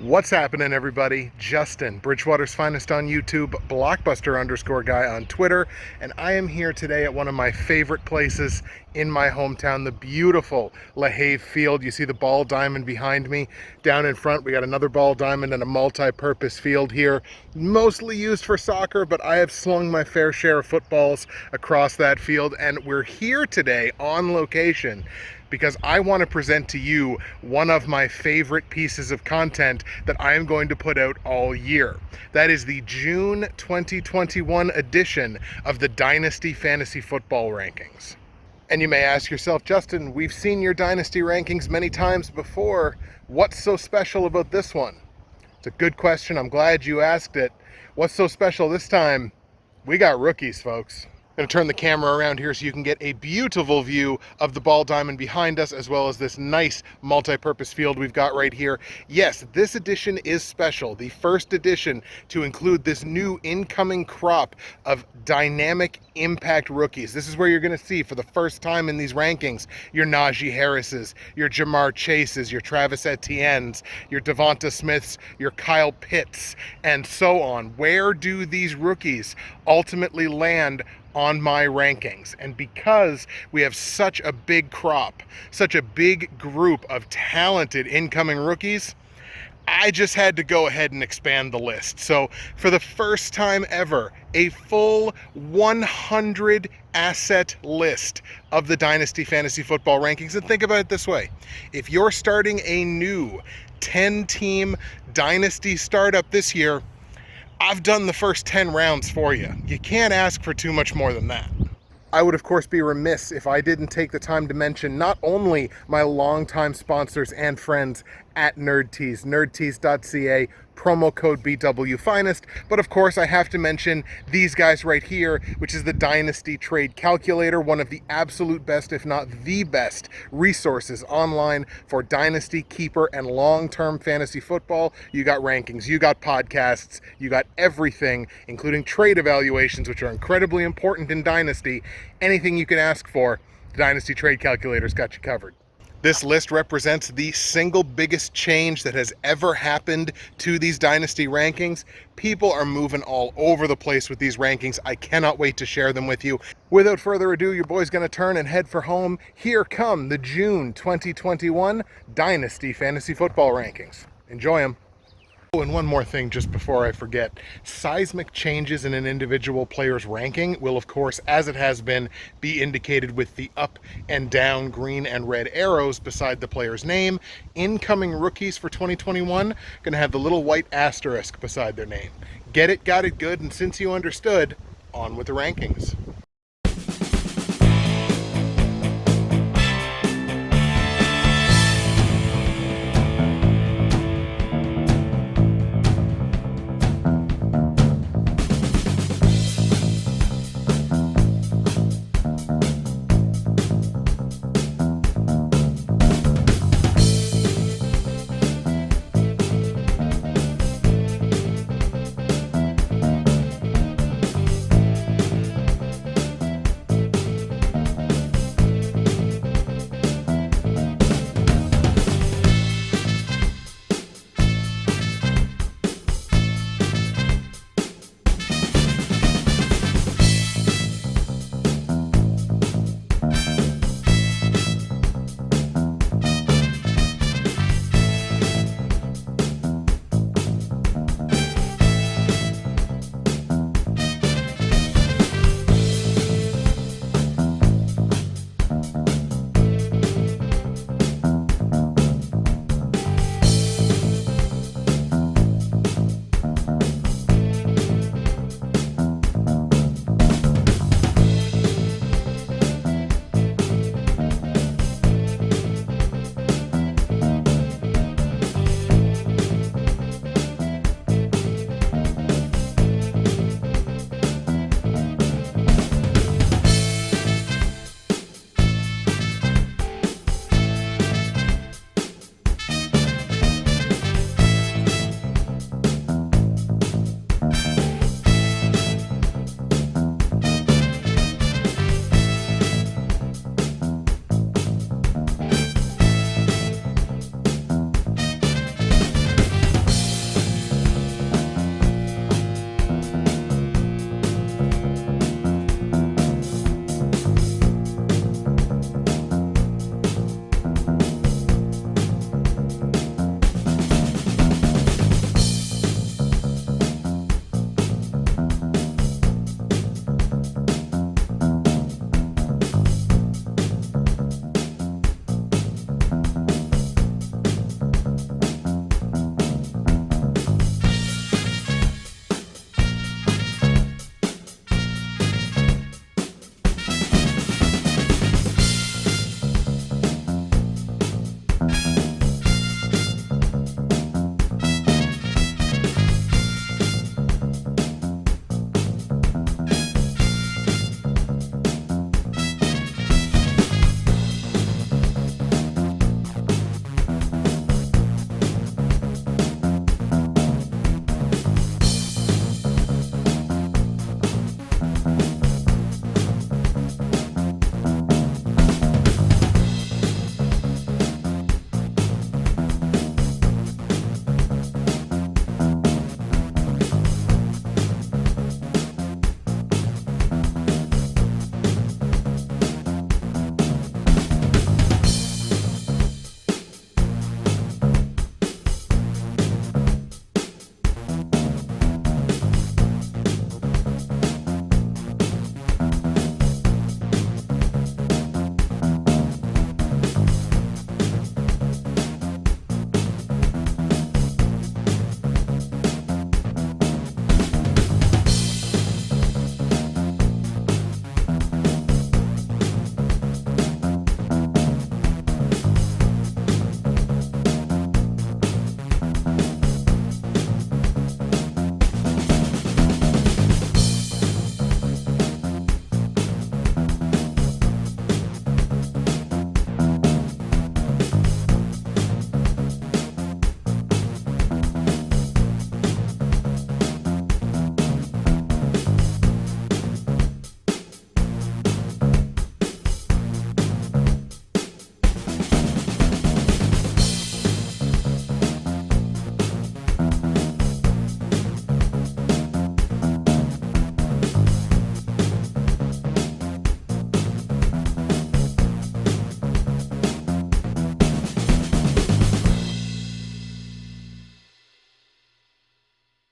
What's happening, everybody? Justin, Bridgewater's finest on YouTube, Blockbuster_guy on Twitter, and I am here today at one of my favorite places in my hometown, the beautiful LaHave Field. You see the ball diamond behind me. Down in front, we got another ball diamond and a multi-purpose field here, mostly used for soccer, but I have slung my fair share of footballs across that field, and we're here today on location because I want to present to you one of my favorite pieces of content that I am going to put out all year. That is the June 2021 edition of the Dynasty Fantasy Football Rankings. And you may ask yourself, Justin, we've seen your Dynasty rankings many times before. What's so special about this one? It's a good question. I'm glad you asked it. What's so special this time? We got rookies, folks. I'm going to turn the camera around here so you can get a beautiful view of the ball diamond behind us, as well as this nice multi-purpose field we've got right here. Yes, this edition is special, the first edition to include this new incoming crop of dynamic impact rookies. This is where you're going to see for the first time in these rankings your Najee Harrises, your Jamar Chases, your Travis Etiennes, your Devonta Smiths, your Kyle Pitts, and so on. Where do these rookies ultimately land on my rankings? And because we have such a big crop, such a big group of talented incoming rookies, I just had to go ahead and expand the list. So for the first time ever, a full 100 asset list of the Dynasty Fantasy Football Rankings. And think about it this way. If you're starting a new 10-team Dynasty startup this year, I've done the first 10 rounds for you. You can't ask for too much more than that. I would, of course, be remiss if I didn't take the time to mention not only my longtime sponsors and friends at NerdTees, nerdtees.ca, promo code BWFinest, but of course I have to mention these guys right here, which is the Dynasty Trade Calculator, one of the absolute best, if not the best, resources online for Dynasty, Keeper, and long-term fantasy football. You got rankings, you got podcasts, you got everything, including trade evaluations, which are incredibly important in Dynasty. Anything you can ask for, the Dynasty Trade Calculator's got you covered. This list represents the single biggest change that has ever happened to these Dynasty rankings. People are moving all over the place with these rankings. I cannot wait to share them with you. Without further ado, your boy's going to turn and head for home. Here come the June 2021 Dynasty Fantasy Football Rankings. Enjoy them. Oh, and one more thing just before I forget. Seismic changes in an individual player's ranking will, of course, as it has been, be indicated with the up and down green and red arrows beside the player's name. Incoming rookies for 2021 going to have the little white asterisk beside their name. Get it, got it, good, and since you understood, on with the rankings.